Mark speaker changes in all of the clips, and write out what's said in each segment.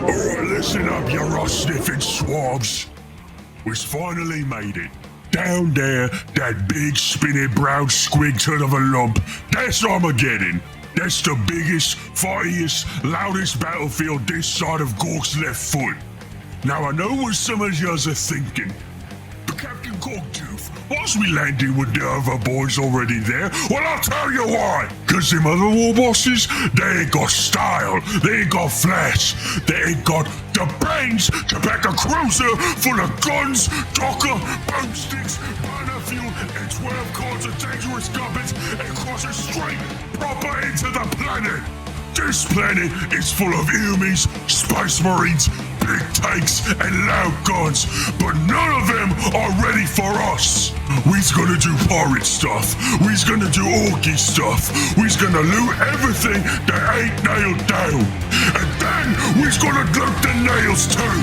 Speaker 1: Alright, listen up, you rust-sniffing swabs. We've finally made it. Down there, that big spinny brown squig turn of a lump, that's Armageddon. That's the biggest, fightiest, loudest battlefield this side of Gork's left foot. Now I know what some of yous are thinking, but Captain Gorktooth, why's we landing with the other boys already there? Well, I'll tell you why. Cause them other war bosses, they ain't got style, they ain't got flash, they ain't got the brains to back a cruiser full of guns, docker, boomsticks, burner fuel, and 12 cards of dangerous gubbins and cross it straight proper into the planet. This planet is full of enemies, space marines, big tanks, and loud guns, but none of them are ready for us. We's gonna do pirate stuff. We's gonna do orky stuff. We's gonna loot everything that ain't nailed down. And then we's gonna loot the nails too.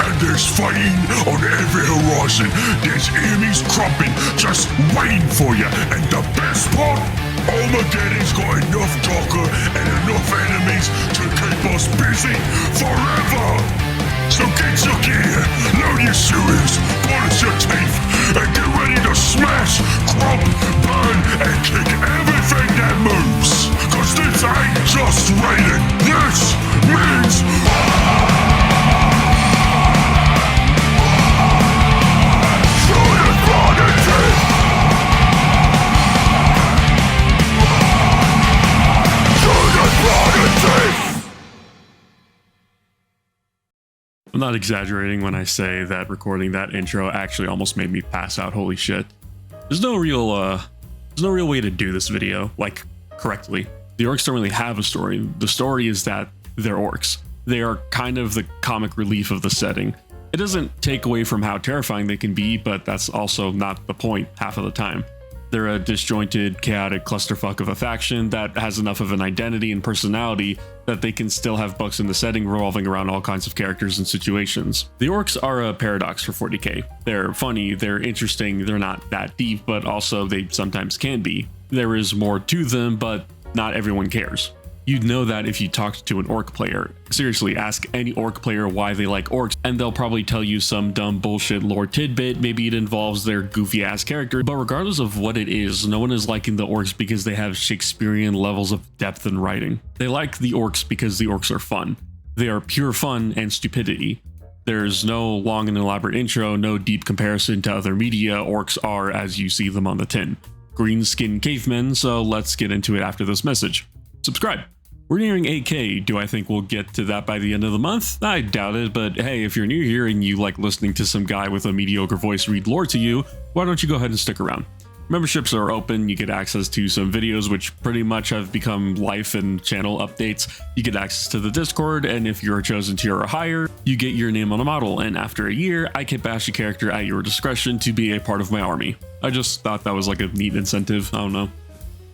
Speaker 1: And there's fighting on every horizon. There's enemies crumping, just waiting for you. And the best part? Armageddon's got enough docker and enough enemies to keep us busy forever! So get your gear, load your sewers, polish your teeth, and get ready to smash, crump, burn, and kick everything that moves! Cause this ain't just raiding, this means
Speaker 2: I'm not exaggerating when I say that recording that intro actually almost made me pass out. Holy shit. There's no real way to do this video, like, correctly. The orcs don't really have a story. The story is that they're orcs. They are kind of the comic relief of the setting. It doesn't take away from how terrifying they can be, but that's also not the point half of the time. They're a disjointed, chaotic clusterfuck of a faction that has enough of an identity and personality that they can still have books in the setting revolving around all kinds of characters and situations. The orcs are a paradox for 40k. They're funny, they're interesting, they're not that deep, but also they sometimes can be. There is more to them, but not everyone cares. You'd know that if you talked to an orc player. Seriously, ask any orc player why they like orcs, and they'll probably tell you some dumb bullshit lore tidbit. Maybe it involves their goofy ass character, but regardless of what it is, no one is liking the orcs because they have Shakespearean levels of depth in writing. They like the orcs because the orcs are fun. They are pure fun and stupidity. There's no long and elaborate intro, no deep comparison to other media. Orcs are as you see them on the tin. Green-skinned cavemen, so let's get into it after this message. Subscribe. We're nearing 8K. Do I think we'll get to that by the end of the month? I doubt it, but hey, if you're new here and you like listening to some guy with a mediocre voice read lore to you, why don't you go ahead and stick around? Memberships are open, you get access to some videos which pretty much have become life and channel updates. You get access to the Discord, and if you're a chosen tier or higher, you get your name on a model, and after a year, I can bash a character at your discretion to be a part of my army. I just thought that was like a neat incentive, I don't know.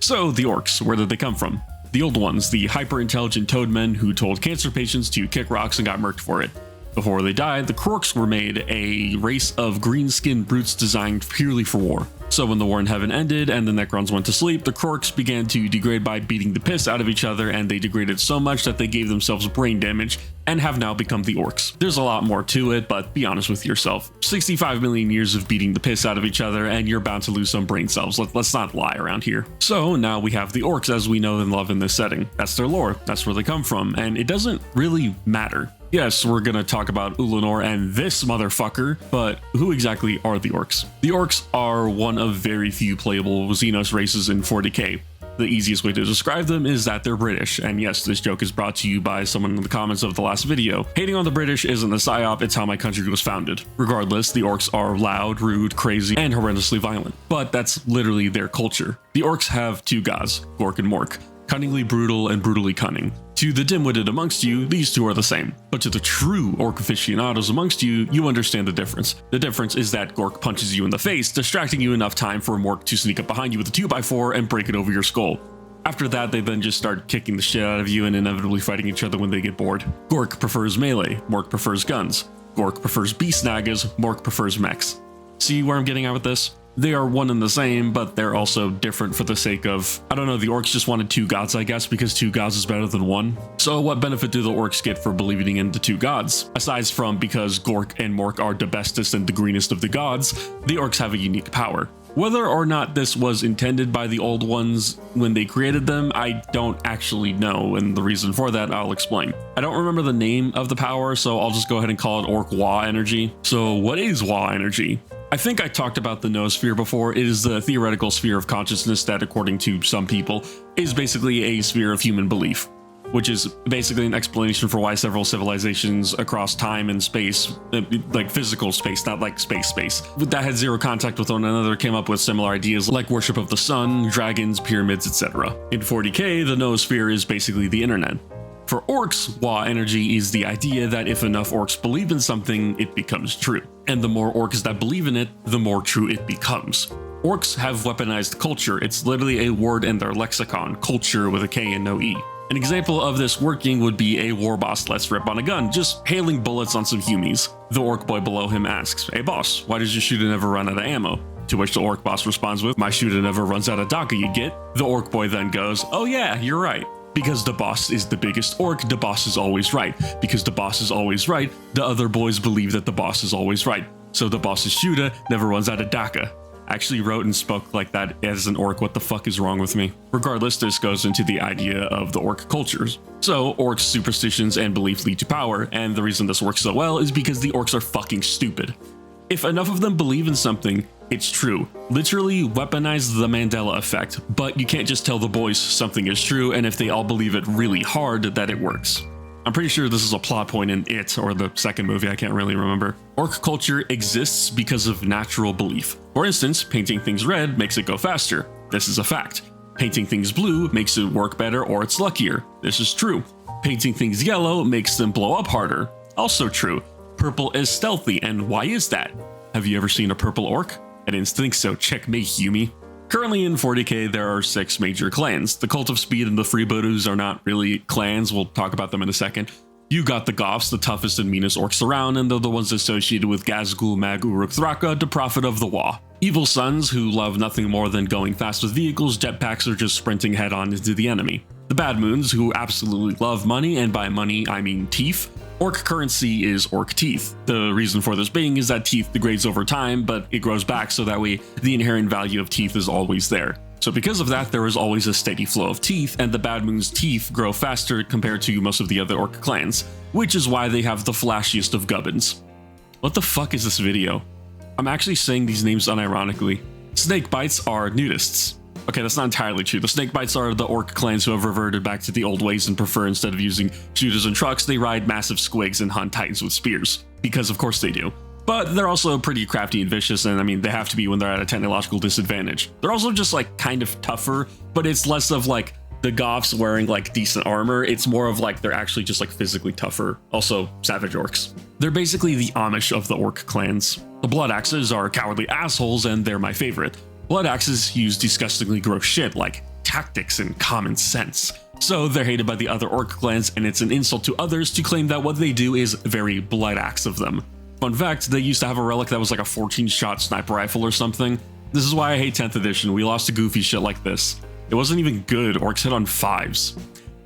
Speaker 2: So, the orcs, where did they come from? The old ones, the hyper-intelligent toadmen who told cancer patients to kick rocks and got murked for it. Before they died, the Krorks were made, a race of green-skinned brutes designed purely for war. So when the war in heaven ended and the Necrons went to sleep, the Krorks began to degrade by beating the piss out of each other, and they degraded so much that they gave themselves brain damage and have now become the Orks. There's a lot more to it, but be honest with yourself. 65 million years of beating the piss out of each other, and you're bound to lose some brain cells. Let's not lie around here. So now we have the Orks as we know and love in this setting. That's their lore, that's where they come from, and it doesn't really matter. Yes, we're gonna talk about Ulanor and this motherfucker, but who exactly are the Orks? The Orks are one of very few playable Xenos races in 40k. The easiest way to describe them is that they're British, and yes, this joke is brought to you by someone in the comments of the last video. Hating on the British isn't a psyop, it's how my country was founded. Regardless, the Orks are loud, rude, crazy, and horrendously violent, but that's literally their culture. The Orks have two gods, Gork and Mork. Cunningly brutal and brutally cunning. To the dim-witted amongst you, these two are the same. But to the true orc aficionados amongst you, you understand the difference. The difference is that Gork punches you in the face, distracting you enough time for Mork to sneak up behind you with a 2x4 and break it over your skull. After that, they then just start kicking the shit out of you and inevitably fighting each other when they get bored. Gork prefers melee, Mork prefers guns. Gork prefers beast nagas, Mork prefers mechs. See where I'm getting at with this? They are one and the same, but they're also different for the sake of, I don't know, the orcs just wanted two gods, I guess, because two gods is better than one. So what benefit do the orcs get for believing in the two gods? Aside from because Gork and Mork are the bestest and the greenest of the gods, the orcs have a unique power. Whether or not this was intended by the old ones when they created them, I don't actually know, and the reason for that I'll explain. I don't remember the name of the power, so I'll just go ahead and call it Orc Wa energy. So what is Wa energy? I think I talked about the noosphere before. It is the theoretical sphere of consciousness that, according to some people, is basically a sphere of human belief, which is basically an explanation for why several civilizations across time and space, like physical space, not like space, that had zero contact with one another, came up with similar ideas like worship of the sun, dragons, pyramids, etc. In 40k, the noosphere is basically the internet. For orcs, Wa energy is the idea that if enough orcs believe in something, it becomes true. And the more orcs that believe in it, the more true it becomes. Orcs have weaponized culture. It's literally a word in their lexicon, culture with a K and no E. An example of this working would be a war boss lets rip on a gun, just hailing bullets on some humies. The orc boy below him asks, "Hey boss, why does your shooter never run out of ammo?" To which the orc boss responds with, "My shooter never runs out of daka, you get?" The orc boy then goes, "Oh yeah, you're right. Because the boss is the biggest orc, the boss is always right. Because the boss is always right, the other boys believe that the boss is always right. So the boss's shooter never runs out of daka." I actually wrote and spoke like that as an orc. What the fuck is wrong with me? Regardless, this goes into the idea of the orc cultures. So orcs' superstitions and belief lead to power, and the reason this works so well is because the orcs are fucking stupid. If enough of them believe in something, it's true. Literally weaponize the Mandela effect, but you can't just tell the boys something is true, and if they all believe it really hard, that it works. I'm pretty sure this is a plot point in It, or the second movie, I can't really remember. Orc culture exists because of natural belief. For instance, painting things red makes it go faster. This is a fact. Painting things blue makes it work better or it's luckier. This is true. Painting things yellow makes them blow up harder. Also true. Purple is stealthy, and why is that? Have you ever seen a purple orc? I didn't think so, checkmate Humi. Currently in 40k, there are 6 major clans. The Cult of Speed and the Freebooters are not really clans, we'll talk about them in a second. You got the Goths, the toughest and meanest orcs around, and they're the ones associated with Gazghkull Mag Uruk Thraka, the prophet of the Wa. Evil sons who love nothing more than going fast with vehicles, jetpacks, or just sprinting head on into the enemy. The Bad Moons who absolutely love money, and by money I mean teeth. Orc currency is orc teeth. The reason for this being is that teeth degrades over time, but it grows back so that way the inherent value of teeth is always there. So because of that, there is always a steady flow of teeth, and the Bad Moon's teeth grow faster compared to most of the other orc clans, which is why they have the flashiest of gubbins. What the fuck is this video? I'm actually saying these names unironically. Snakebites are nudists. Okay, that's not entirely true. The Snakebites are the orc clans who have reverted back to the old ways and prefer, instead of using shooters and trucks, they ride massive squigs and hunt titans with spears. Because of course they do. But they're also pretty crafty and vicious, and I mean, they have to be when they're at a technological disadvantage. They're also just like kind of tougher, but it's less of like the Goths wearing like decent armor. It's more of like they're actually just like physically tougher. Also, savage orcs. They're basically the Amish of the orc clans. The Blood Axes are cowardly assholes, and they're my favorite. Blood Axes use disgustingly gross shit like tactics and common sense. So they're hated by the other orc clans, and it's an insult to others to claim that what they do is very Blood Axe of them. Fun fact, they used to have a relic that was like a 14-shot sniper rifle or something. This is why I hate 10th edition. We lost to goofy shit like this. It wasn't even good. Orcs hit on 5s.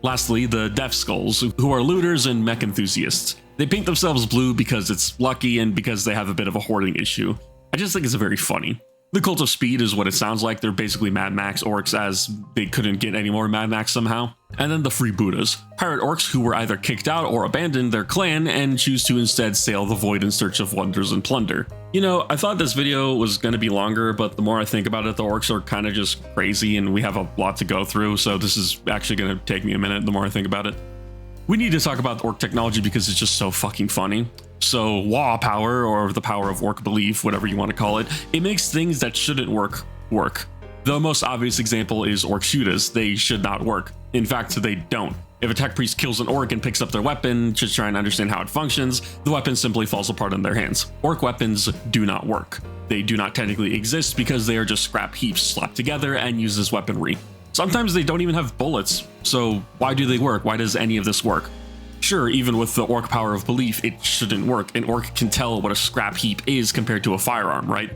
Speaker 2: Lastly, the Death Skulls, who are looters and mech enthusiasts. They paint themselves blue because it's lucky and because they have a bit of a hoarding issue. I just think it's very funny. The Cult of Speed is what it sounds like. They're basically Mad Max orcs, as they couldn't get any more Mad Max somehow. And then the Freebooters, pirate orcs who were either kicked out or abandoned their clan and choose to instead sail the void in search of wonders and plunder. You know, I thought this video was going to be longer, but the more I think about it, the orcs are kind of just crazy and we have a lot to go through, so this is actually going to take me a minute the more I think about it. We need to talk about orc technology because it's just so fucking funny. So Wa power, or the power of orc belief, whatever you want to call it, it makes things that shouldn't work. The most obvious example is orc shooters. They should not work. In fact, they don't. If a tech priest kills an orc and picks up their weapon, just trying to understand how it functions, the weapon simply falls apart in their hands. Orc weapons do not work. They do not technically exist because they are just scrap heaps slapped together and used as weaponry. Sometimes they don't even have bullets, so why do they work? Why does any of this work? Sure, even with the orc power of belief, it shouldn't work. An orc can tell what a scrap heap is compared to a firearm, right?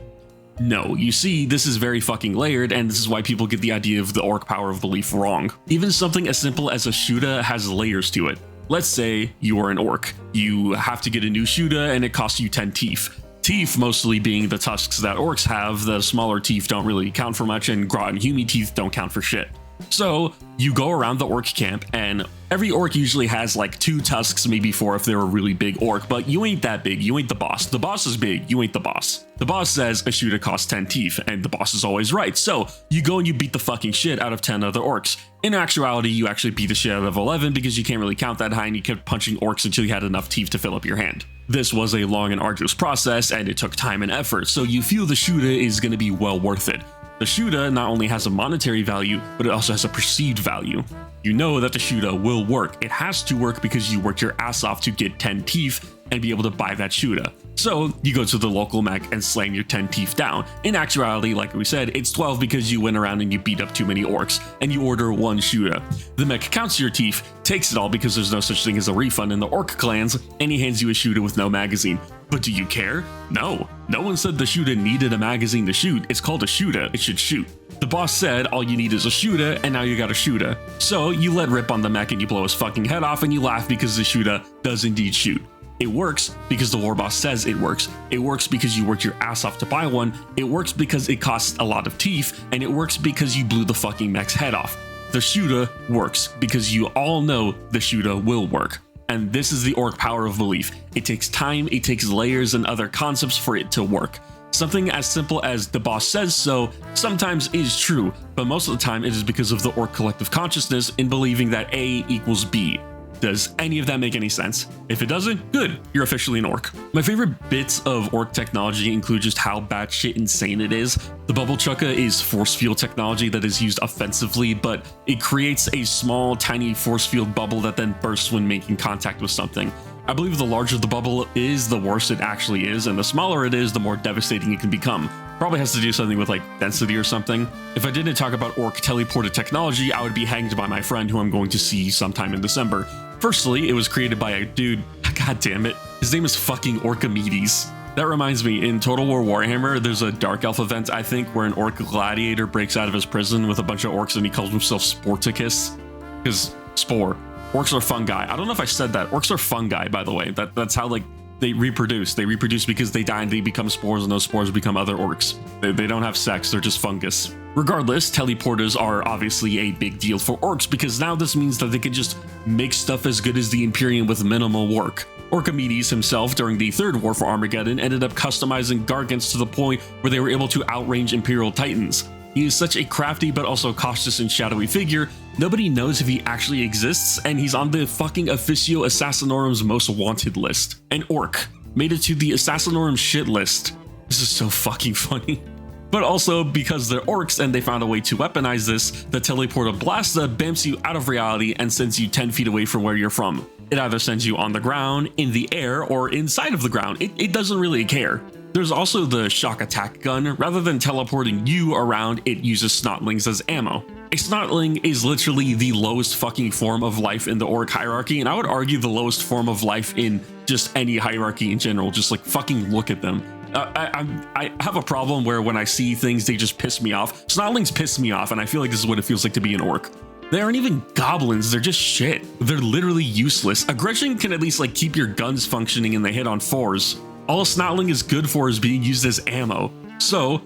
Speaker 2: No, you see, this is very fucking layered, and this is why people get the idea of the orc power of belief wrong. Even something as simple as a Shuda has layers to it. Let's say you are an orc. You have to get a new Shuda, and it costs you 10 teeth. Teeth mostly being the tusks that orcs have. The smaller teeth don't really count for much, and Grot and Humi teeth don't count for shit. So you go around the orc camp, and every orc usually has like 2 tusks, maybe 4 if they're a really big orc, but you ain't that big. You ain't the boss. The boss is big. You ain't the boss. The boss says a Shuda costs 10 teeth, and the boss is always right. So you go and you beat the fucking shit out of 10 other orcs. In actuality, you actually beat the shit out of 11 because you can't really count that high, and you kept punching orcs until you had enough teeth to fill up your hand. This was a long and arduous process, and it took time and effort, so you feel the Shuda is going to be well worth it. The Shuda not only has a monetary value, but it also has a perceived value. You know that the Shuda will work. It has to work because you worked your ass off to get 10 teeth and be able to buy that Shuda. So you go to the local mech and slam your 10 teeth down. In actuality, like we said, it's 12 because you went around and you beat up too many orcs, and you order 1 Shuda. The mech counts your teeth, takes it all because there's no such thing as a refund in the orc clans, and he hands you a Shuda with no magazine. But do you care? No. No one said the Shuda needed a magazine to shoot. It's called a Shuda. It should shoot. The boss said all you need is a Shuda, and now you got a Shuda. So you let rip on the mech and you blow his fucking head off, and you laugh because the Shuda does indeed shoot. It works because the war boss says it works. It works because you worked your ass off to buy one. It works because it costs a lot of teeth, and it works because you blew the fucking mech's head off. The Shuda works because you all know the Shuda will work. And this is the orc power of belief. It takes time, it takes layers and other concepts for it to work. Something as simple as the boss says so sometimes is true, but most of the time it is because of the orc collective consciousness in believing that A equals B. Does any of that make any sense? If it doesn't, good, you're officially an orc. My favorite bits of orc technology include just how batshit insane it is. The bubble chukka is force field technology that is used offensively, but it creates a small, tiny force field bubble that then bursts when making contact with something. I believe the larger the bubble is, the worse it actually is, and the smaller it is, the more devastating it can become. Probably has to do something with like density or something. If I didn't talk about orc teleported technology, I would be hanged by my friend who I'm going to see sometime in December. Firstly, it was created by a dude, god damn it, his name is fucking Armageddon. That reminds me, in Total War Warhammer, there's a Dark Elf event, I think, where an orc gladiator breaks out of his prison with a bunch of orcs and he calls himself Sporticus. Because, spore. Orcs are fungi. I don't know if I said that. Orcs are fungi, by the way. That's how, like, they reproduce. They reproduce because they die and they become spores, and those spores become other orcs. They don't have sex, they're just fungus. Regardless, teleporters are obviously a big deal for orcs because now this means that they can just make stuff as good as the Imperium with minimal work. Archimedes himself, during the Third War for Armageddon, ended up customizing Gargants to the point where they were able to outrange Imperial Titans. He is such a crafty but also cautious and shadowy figure, nobody knows if he actually exists, and he's on the fucking Officio Assassinorum's most wanted list. An orc made it to the Assassinorum shit list. This is so fucking funny. But also, because they're orcs and they found a way to weaponize this, the Teleporter Blasta bamps you out of reality and sends you 10 feet away from where you're from. It either sends you on the ground, in the air, or inside of the ground. It doesn't really care. There's also the shock attack gun. Rather than teleporting you around, it uses snotlings as ammo. A snotling is literally the lowest fucking form of life in the orc hierarchy, and I would argue the lowest form of life in just any hierarchy in general. Just like fucking look at them. I have a problem where when I see things, they just piss me off. Snotlings piss me off, and I feel like this is what it feels like to be an orc. They aren't even goblins, they're just shit. They're literally useless. Aggression can at least like keep your guns functioning and they hit on 4s. All a snotling is good for is being used as ammo. So,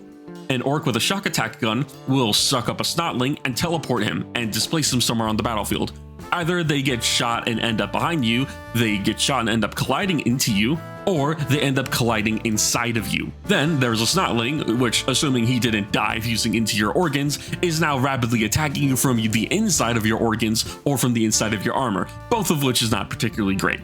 Speaker 2: an orc with a shock attack gun will suck up a snotling and teleport him and displace him somewhere on the battlefield. Either they get shot and end up behind you, they get shot and end up colliding into you, or they end up colliding inside of you. Then there's a snotling, which, assuming he didn't die fusing into your organs, is now rapidly attacking you from the inside of your organs or from the inside of your armor, both of which is not particularly great.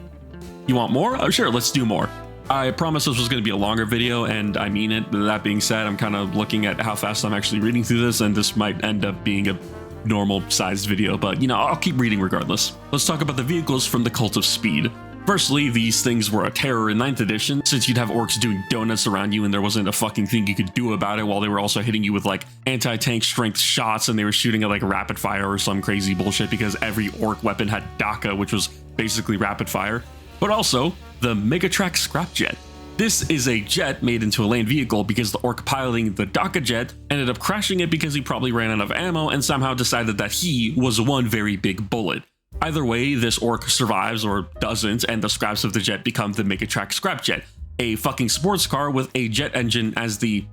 Speaker 2: You want more? Oh, sure, let's do more. I promised this was going to be a longer video, and I mean it. That being said, I'm kind of looking at how fast I'm actually reading through this, and this might end up being a normal sized video, but you know, I'll keep reading regardless. Let's talk about the vehicles from the Cult of Speed. Firstly, these things were a terror in 9th edition, since you'd have orcs doing donuts around you and there wasn't a fucking thing you could do about it, while they were also hitting you with like anti-tank strength shots, and they were shooting at like rapid fire or some crazy bullshit because every orc weapon had Daka, which was basically rapid fire. But also, the Megatrack Scrapjet. This is a jet made into a land vehicle because the orc piloting the Daka jet ended up crashing it because he probably ran out of ammo and somehow decided that he was one very big bullet. Either way, this orc survives or doesn't, and the scraps of the jet become the Make-A-Track scrap jet, a fucking sports car with a jet engine as the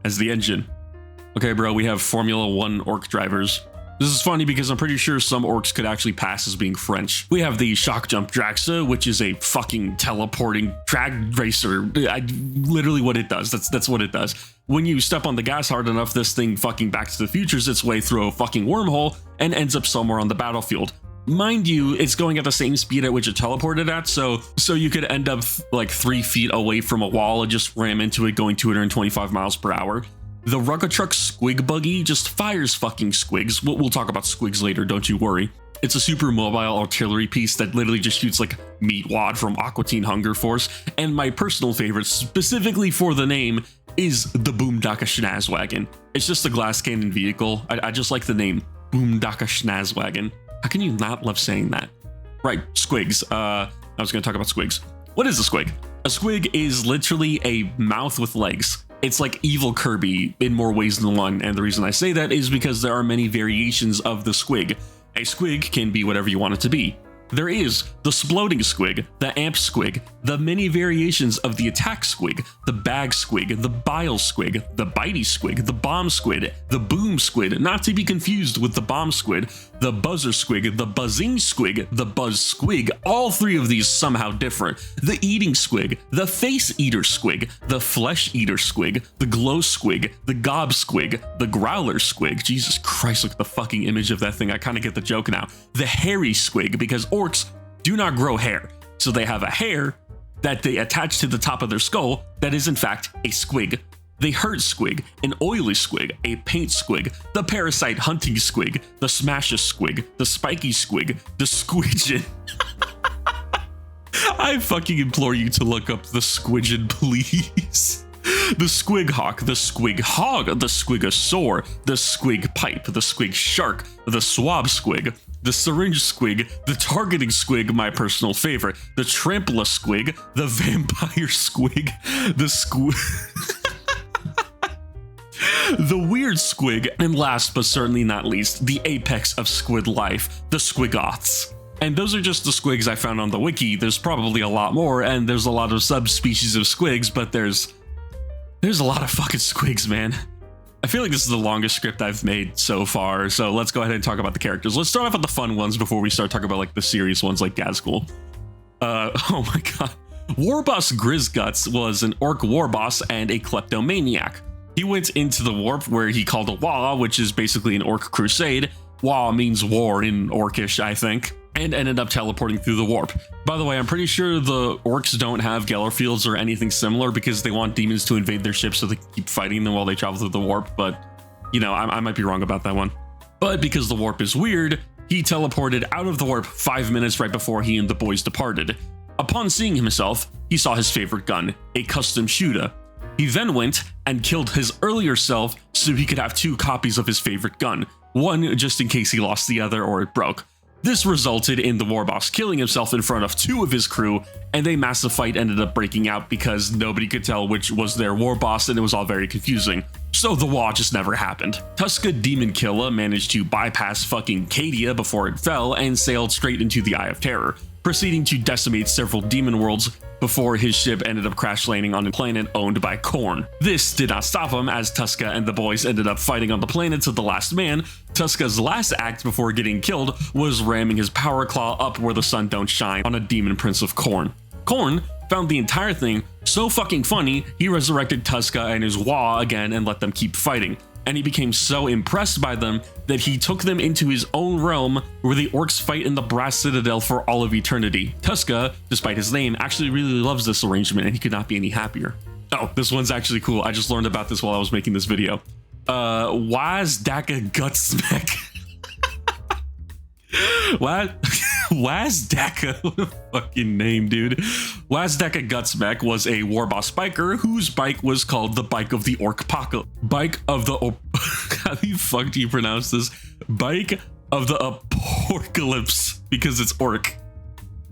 Speaker 2: engine. Okay, bro, we have Formula 1 orc drivers. This is funny because I'm pretty sure some orcs could actually pass as being French. We have the Shock Jump Draxa, which is a fucking teleporting drag racer. Literally what it does. That's what it does. When you step on the gas hard enough, this thing fucking Back to the Futures its way through a fucking wormhole and ends up somewhere on the battlefield. Mind you, it's going at the same speed at which it teleported at, so you could end up like 3 feet away from a wall and just ram into it going 225 miles per hour. The Rucka Truck Squig Buggy just fires fucking squigs. We'll talk about squigs later, don't you worry. It's a super mobile artillery piece that literally just shoots like Meat Wad from Aqua Teen Hunger Force, and my personal favorite, specifically for the name, is the Boomdaka Schnazwagon. It's just a glass cannon vehicle. I just like the name, Boomdaka Schnazwagon. How can you not love saying that? Right, squigs. I was gonna talk about squigs. What is a squig? A squig is literally a mouth with legs. It's like evil Kirby in more ways than one, and the reason I say that is because there are many variations of the squig. A squig can be whatever you want it to be. There is the Sploding Squig, the Amp Squig, the many variations of the Attack Squig, the Bag Squig, the Bile Squig, the Bitey Squig, the Bomb Squid, the Boom Squid, not to be confused with the Bomb Squid, the Buzzer Squig, the Buzzing Squig, the Buzz Squig, all 3 of these somehow different. The Eating Squig, the Face Eater Squig, the Flesh Eater Squig, the Glow Squig, the Gob Squig, the Growler Squig. Jesus Christ, look at the fucking image of that thing. I kind of get the joke now. The Hairy Squig, because orcs do not grow hair, so they have a hair that they attach to the top of their skull that is in fact a squig. The Hurt Squig, an Oily Squig, a Paint Squig, the Parasite Hunting Squig, the Smasher Squig, the Spiky Squig, the Squidgen. I fucking implore you to look up the Squidgen, please. The Squig Hawk, the Squig Hog, the Squigosaur, the Squig Pipe, the Squig Shark, the Swab Squig, the Syringe Squig, the Targeting Squig, my personal favorite, the Trampler Squig, the Vampire Squig, the the Weird Squig, and last but certainly not least, the apex of squid life, the Squigoths. And those are just the squigs I found on the wiki. There's probably a lot more, and there's a lot of subspecies of squigs, but there's a lot of fucking squigs, man. I feel like this is the longest script I've made so far, so let's go ahead and talk about the characters. Let's start off with the fun ones before we start talking about like the serious ones like Gazghkull. Oh my god. Warboss Grizguts was an orc warboss and a kleptomaniac. He went into the warp where he called a Wah, which is basically an orc crusade. Wah means war in Orcish, I think, and ended up teleporting through the warp. By the way, I'm pretty sure the orcs don't have Geller fields or anything similar because they want demons to invade their ships so they can keep fighting them while they travel through the warp, but, you know, I might be wrong about that one. But because the warp is weird, he teleported out of the warp 5 minutes right before he and the boys departed. Upon seeing himself, he saw his favorite gun, a custom shooter. He then went and killed his earlier self so he could have 2 copies of his favorite gun, one just in case he lost the other or it broke. This resulted in the warboss killing himself in front of 2 of his crew, and a massive fight ended up breaking out because nobody could tell which was their warboss and it was all very confusing. So the war just never happened. Tuska Demon Killer managed to bypass fucking Cadia before it fell and sailed straight into the Eye of Terror, proceeding to decimate several demon worlds before his ship ended up crash landing on a planet owned by Khorne. This did not stop him as Tuska and the boys ended up fighting on the planet to the last man. Tuska's last act before getting killed was ramming his power claw up where the sun don't shine on a demon prince of Khorne. Khorne found the entire thing so fucking funny, he resurrected Tuska and his Wah again and let them keep fighting. And he became so impressed by them that he took them into his own realm where the orcs fight in the Brass Citadel for all of eternity. Tuska, despite his name, actually really loves this arrangement and he could not be any happier. Oh, this one's actually cool. I just learned about this while I was making this video. Wazdaka Gutsmack. What? Wazdaka, what a fucking name, dude. Wazdaka Gutsmack was a warboss biker whose bike was called the Bike of the Orkpocalypse. Bike of the how the fuck do you pronounce this? Bike of the Apocalypse, because it's orc.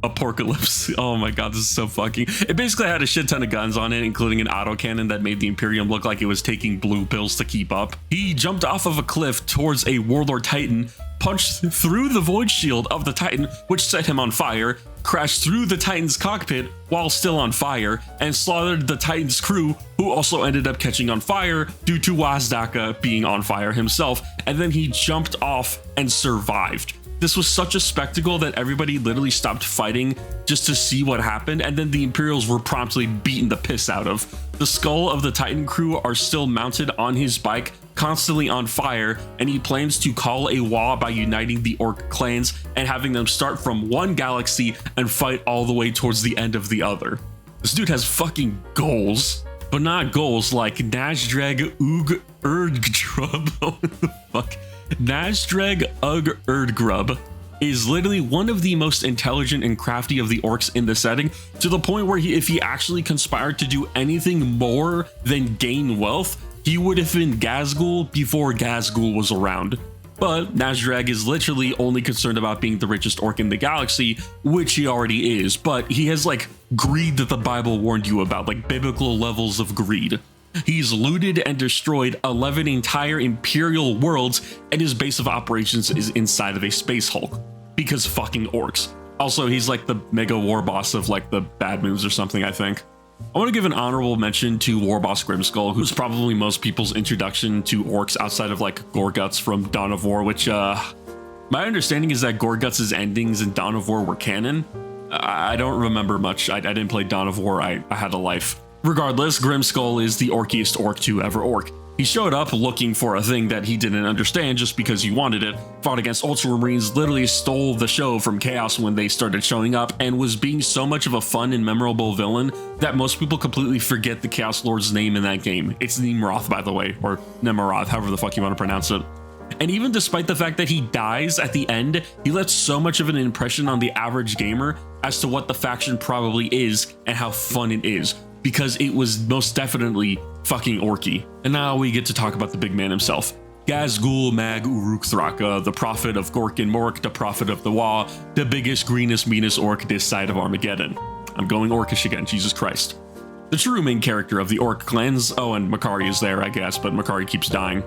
Speaker 2: Apocalypse. Oh my god, this is so fucking... It basically had a shit ton of guns on it, including an autocannon that made the Imperium look like it was taking blue pills to keep up. He jumped off of a cliff towards a Warlord Titan, punched through the void shield of the Titan, which set him on fire, crashed through the Titan's cockpit while still on fire, and slaughtered the Titan's crew, who also ended up catching on fire due to Wazdaka being on fire himself, and then he jumped off and survived. This was such a spectacle that everybody literally stopped fighting just to see what happened, and then the Imperials were promptly beaten the piss out of. The skull of the Titan crew are still mounted on his bike, constantly on fire, and he plans to call a war by uniting the Ork clans and having them start from one galaxy and fight all the way towards the end of the other. This dude has fucking goals, but not goals like Nasdrag Ug Erdgrub. What the fuck? Nasdrag Ug Erdgrub is literally one of the most intelligent and crafty of the Orks in the setting, to the point where if he actually conspired to do anything more than gain wealth, he would have been Gazghkull before Gazghkull was around. But Nasdrag is literally only concerned about being the richest Ork in the galaxy, which he already is, but he has like greed that the Bible warned you about, like biblical levels of greed. He's looted and destroyed 11 entire Imperial worlds, and his base of operations is inside of a space hulk. Because fucking Orks. Also, he's like the mega war boss of like the bad moves or something, I think. I want to give an honorable mention to War Boss Grimskull, who's probably most people's introduction to Orks outside of like Gorguts from Dawn of War, which my understanding is that Gorguts' endings in Dawn of War were canon. I don't remember much. I didn't play Dawn of War. I had a life. Regardless, Grimskull is the orkiest Ork to ever Ork. He showed up looking for a thing that he didn't understand just because he wanted it, fought against Ultramarines, literally stole the show from Chaos when they started showing up, and was being so much of a fun and memorable villain that most people completely forget the Chaos Lord's name in that game. It's Nimroth, by the way, or Nemeroth, however the fuck you want to pronounce it. And even despite the fact that he dies at the end, he left so much of an impression on the average gamer as to what the faction probably is and how fun it is, because it was most definitely fucking orky. And now we get to talk about the big man himself. Gazghkull Mag Uruk Thraka, the prophet of Gork and Mork, the prophet of the Wa, the biggest, greenest, meanest Ork this side of Armageddon. I'm going Orkish again, Jesus Christ. The true main character of the Ork clans, oh, and Makari is there, I guess, but Makari keeps dying.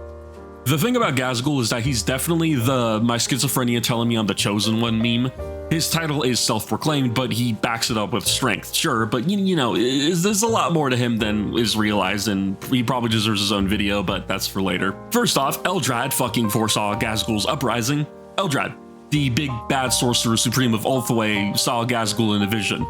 Speaker 2: The thing about Gazghkull is that he's definitely the my schizophrenia telling me I'm the chosen one meme. His title is self-proclaimed, but he backs it up with strength, sure, but you know, there's a lot more to him than is realized, and he probably deserves his own video, but that's for later. First off, Eldrad fucking foresaw Gazghull's uprising. Eldrad, the big bad sorcerer supreme of Ulthwé, saw Gazghkull in a vision.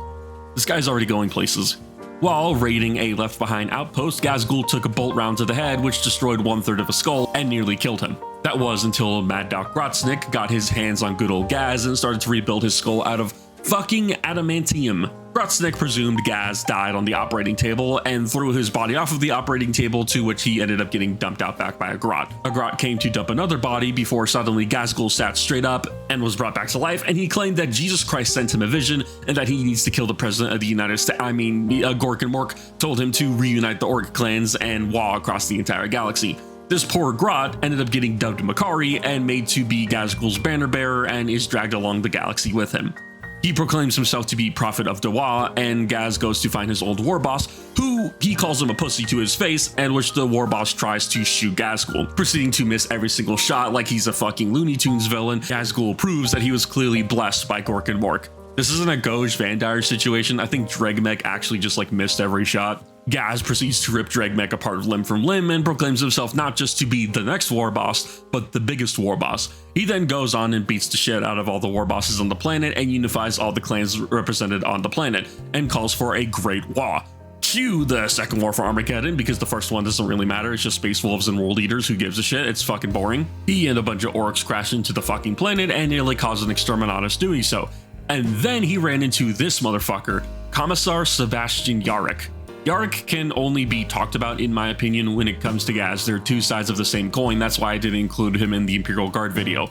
Speaker 2: This guy's already going places. While raiding a left-behind outpost, Gazghkull took a bolt round to the head, which destroyed 1/3 of a skull and nearly killed him. That was until Mad Doc Grotznik got his hands on good old Gaz and started to rebuild his skull out of fucking adamantium. Grotznik presumed Gaz died on the operating table and threw his body off of the operating table, to which he ended up getting dumped out back by a grot. A grot came to dump another body before suddenly Gazghkull sat straight up and was brought back to life, and he claimed that Jesus Christ sent him a vision and that he needs to kill the president of the United States. Gork and Mork told him to reunite the Ork clans and Wa across the entire galaxy. This poor grot ended up getting dubbed Makari and made to be Gazghull's banner bearer and is dragged along the galaxy with him. He proclaims himself to be Prophet of Dawa, and Gaz goes to find his old war boss, who he calls him a pussy to his face, and which the war boss tries to shoot Gazghkull, proceeding to miss every single shot like he's a fucking Looney Tunes villain. Gazghkull proves that he was clearly blessed by Gork and Mork. This isn't a Goj Vandire situation. I think Dregmech actually just like missed every shot. Gaz proceeds to rip Dregmech apart limb from limb and proclaims himself not just to be the next war boss, but the biggest war boss. He then goes on and beats the shit out of all the war bosses on the planet and unifies all the clans represented on the planet, and calls for a great war. Cue the second war for Armageddon, because the first one doesn't really matter. It's just space wolves and world eaters. Who gives a shit? It's fucking boring. He and a bunch of orcs crash into the fucking planet and nearly cause an exterminatus doing so. And then he ran into this motherfucker, Commissar Sebastian Yarrick. Yarrick can only be talked about, in my opinion, when it comes to Gaz. They're two sides of the same coin. That's why I didn't include him in the Imperial Guard video.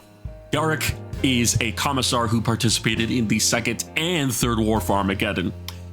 Speaker 2: Yarrick is a commissar who participated in the second and third war for Armageddon.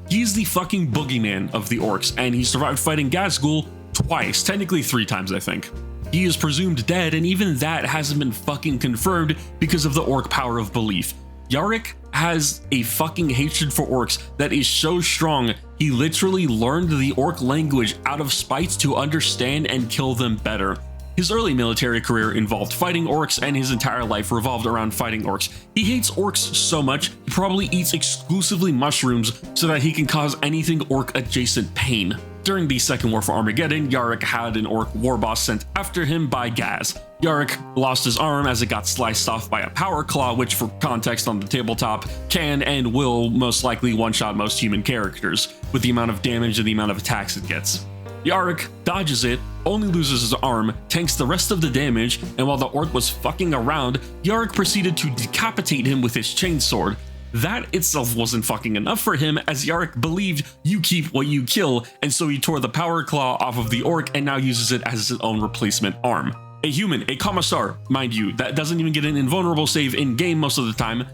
Speaker 2: He's the fucking boogeyman of the Orks, and he survived fighting Gazghkull twice, technically 3 times, I think. He is presumed dead, and even that hasn't been fucking confirmed because of the Ork power of belief. Yarrick has a fucking hatred for orcs that is so strong, he literally learned the orc language out of spite to understand and kill them better. His early military career involved fighting orcs, and his entire life revolved around fighting orcs. He hates orcs so much, he probably eats exclusively mushrooms so that he can cause anything orc-adjacent pain. During the Second War for Armageddon, Yarrick had an orc war boss sent after him by Gaz. Yarrick lost his arm as it got sliced off by a power claw, which for context on the tabletop can and will most likely one-shot most human characters, with the amount of damage and the amount of attacks it gets. Yarrick dodges it, only loses his arm, tanks the rest of the damage, and while the orc was fucking around, Yarrick proceeded to decapitate him with his chainsword. That itself wasn't fucking enough for him, as Yarrick believed you keep what you kill, and so he tore the power claw off of the orc and now uses it as his own replacement arm. A human, a commissar, mind you, that doesn't even get an invulnerable save in-game most of the time,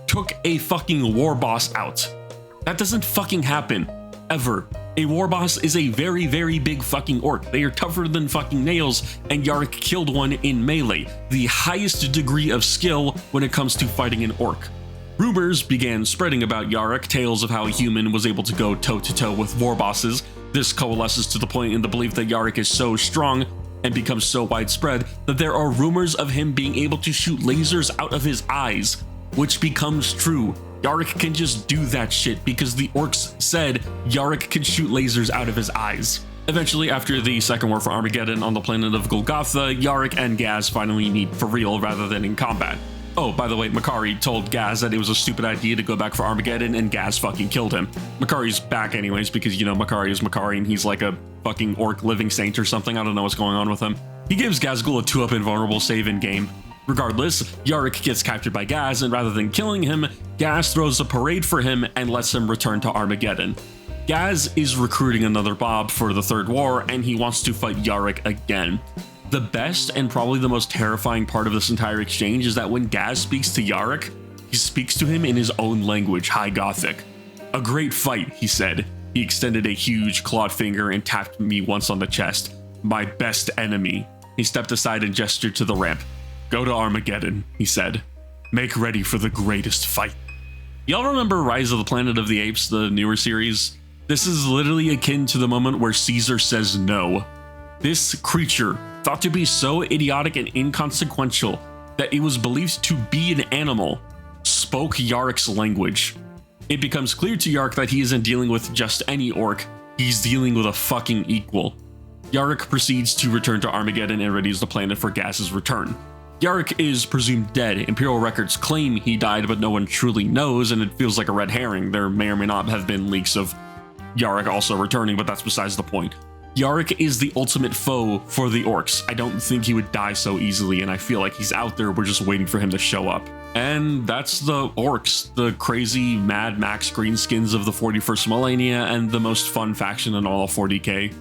Speaker 2: took a fucking war boss out. That doesn't fucking happen. Ever. A war boss is a very, very big fucking orc. They are tougher than fucking nails, and Yarrick killed one in melee, the highest degree of skill when it comes to fighting an orc. Rumors began spreading about Yarrick, tales of how a human was able to go toe-to-toe with war bosses. This coalesces to the point in the belief that Yarrick is so strong and becomes so widespread that there are rumors of him being able to shoot lasers out of his eyes, which becomes true. Yarrick can just do that shit because the orcs said Yarrick can shoot lasers out of his eyes. Eventually, after the Second War for Armageddon on the planet of Golgotha, Yarrick and Gaz finally meet for real rather than in combat. Oh, by the way, Makari told Gaz that it was a stupid idea to go back for Armageddon, and Gaz fucking killed him. Makari's back anyways because, you know, Makari is Makari and he's like a fucking orc living saint or something. I don't know what's going on with him. He gives Gazghkull a 2-up invulnerable save in game. Regardless, Yarrick gets captured by Gaz, and rather than killing him, Gaz throws a parade for him and lets him return to Armageddon. Gaz is recruiting another Bob for the Third War, and he wants to fight Yarrick again. The best and probably the most terrifying part of this entire exchange is that when Gaz speaks to Yarrick, he speaks to him in his own language, High Gothic. "A great fight," he said. He extended a huge clawed finger and tapped me once on the chest. "My best enemy." He stepped aside and gestured to the ramp. "Go to Armageddon," he said. "Make ready for the greatest fight." Y'all remember Rise of the Planet of the Apes, the newer series? This is literally akin to the moment where Caesar says no. This creature, thought to be so idiotic and inconsequential that it was believed to be an animal, spoke Yarrick's language. It becomes clear to Yarrick that he isn't dealing with just any orc, he's dealing with a fucking equal. Yarrick proceeds to return to Armageddon and readies the planet for Gaz's return. Yarrick is presumed dead. Imperial records claim he died, but no one truly knows, and it feels like a red herring. There may or may not have been leaks of Yarrick also returning, but that's besides the point. Yarrick is the ultimate foe for the orcs. I don't think he would die so easily, and I feel like he's out there, we're just waiting for him to show up. And that's the orcs, the crazy Mad Max greenskins of the 41st millennia, and the most fun faction in all of 40k.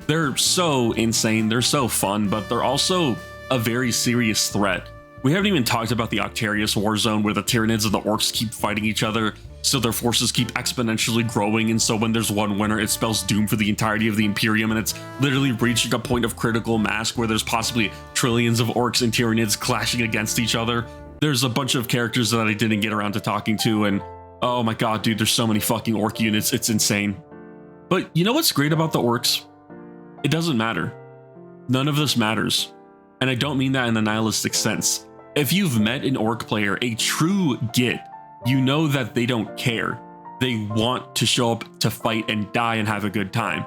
Speaker 2: They're so insane, they're so fun, but they're also a very serious threat. We haven't even talked about the Octarius war zone where the Tyranids and the orcs keep fighting each other, so their forces keep exponentially growing, and so when there's one winner, it spells doom for the entirety of the Imperium, and it's literally reaching a point of critical mass where there's possibly trillions of orcs and Tyranids clashing against each other. There's a bunch of characters that I didn't get around to talking to, and oh my god, dude, there's so many fucking orc units, it's insane. But you know what's great about the orcs? It doesn't matter. None of this matters. And I don't mean that in a nihilistic sense. If you've met an orc player, a true Git, you know that they don't care. They want to show up to fight and die and have a good time.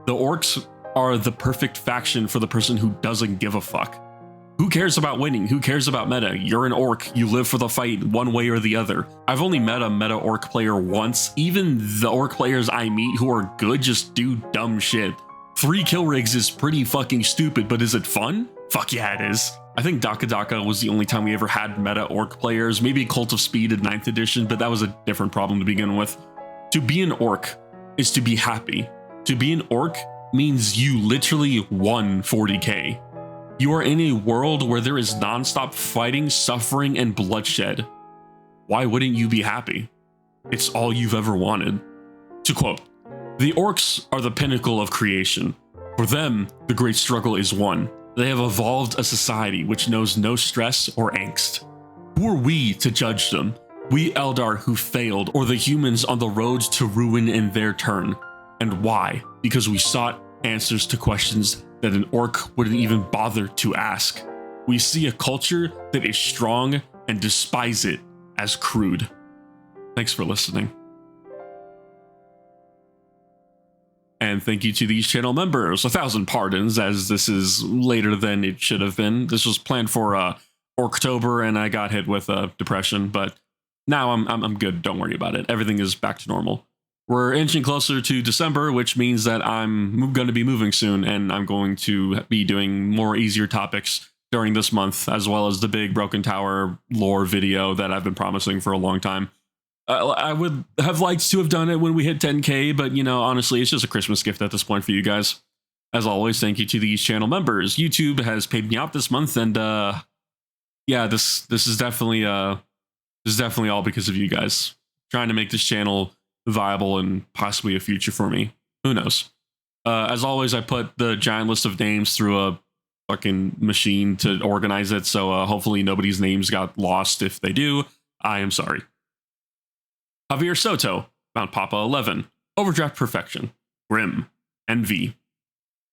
Speaker 2: The orcs are the perfect faction for the person who doesn't give a fuck. Who cares about winning? Who cares about meta? You're an orc, you live for the fight one way or the other. I've only met a meta orc player once. Even the orc players I meet who are good just do dumb shit. 3 kill rigs is pretty fucking stupid, but is it fun? Fuck yeah, it is. I think Daka Daka was the only time we ever had meta orc players, maybe Cult of Speed in 9th edition, but that was a different problem to begin with. To be an orc is to be happy. To be an orc means you literally won 40k. You are in a world where there is non-stop fighting, suffering, and bloodshed. Why wouldn't you be happy? It's all you've ever wanted. To quote, "The orcs are the pinnacle of creation. For them, the great struggle is won. They have evolved a society which knows no stress or angst. Who are we to judge them? We Eldar who failed, or the humans on the roads to ruin in their turn. And why? Because we sought answers to questions that an orc wouldn't even bother to ask. We see a culture that is strong and despise it as crude. Thanks for listening. And thank you to these channel members. 1,000 pardons, as this is later than it should have been. This was planned for Orktober, and I got hit with depression, but now I'm good. Don't worry about it. Everything is back to normal. We're inching closer to December, which means that I'm going to be moving soon, and I'm going to be doing more easier topics during this month, as well as the big Broken Tower lore video that I've been promising for a long time. I would have liked to have done it when we hit 10K, but, you know, honestly, it's just a Christmas gift at this point for you guys. As always, thank you to these channel members. YouTube has paid me out this month, and yeah, this is definitely all because of you guys. Trying to make this channel viable and possibly a future for me. Who knows? As always, I put the giant list of names through a fucking machine to organize it, so hopefully nobody's names got lost. If they do, I am sorry. Javier Soto, Mount Papa 11, Overdraft Perfection, Grim, Envy,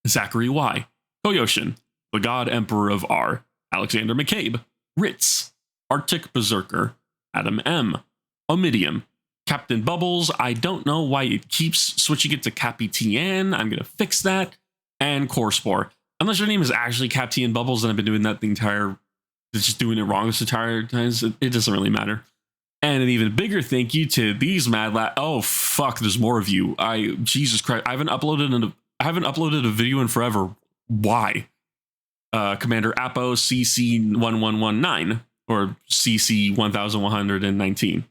Speaker 2: Zachary Y, Koyoshin, the God Emperor of R, Alexander McCabe, Ritz, Arctic Berserker, Adam M, Omidium, Captain Bubbles, I don't know why it keeps switching it to Cappy TN, I'm gonna fix that, and Corespore. Unless your name is actually Cap TN Bubbles and I've been doing that the entire, just doing it wrong this entire time, it doesn't really matter. And an even bigger thank you to these oh fuck, there's more of you. Jesus Christ, I haven't uploaded a video in forever. Why? Commander Apo CC1119 or CC 1119.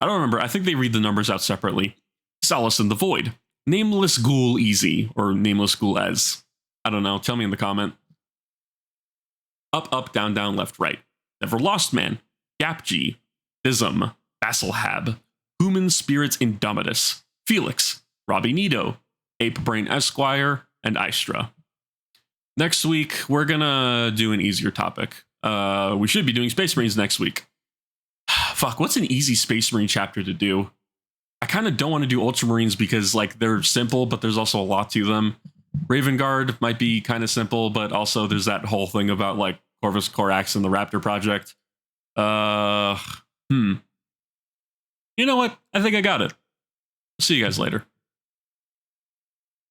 Speaker 2: I don't remember. I think they read the numbers out separately. Solace in the Void, Nameless Ghoul Easy, or Nameless Ghoul Ez. I don't know. Tell me in the comment. Up, up, down, down, left, right. Never Lost Man, Gap G, Bism, Vassalhab, Human Spirits Indomitus, Felix, Robbie Nido, Ape Brain Esquire, and Istra. Next week, we're gonna do an easier topic. We should be doing Space Marines next week. Fuck, what's an easy Space Marine chapter to do? I kind of don't want to do Ultramarines because, like, they're simple, but there's also a lot to them. Raven Guard might be kind of simple, but also there's that whole thing about, like, Corvus Corax and the Raptor Project. You know what? I think I got it. See you guys later.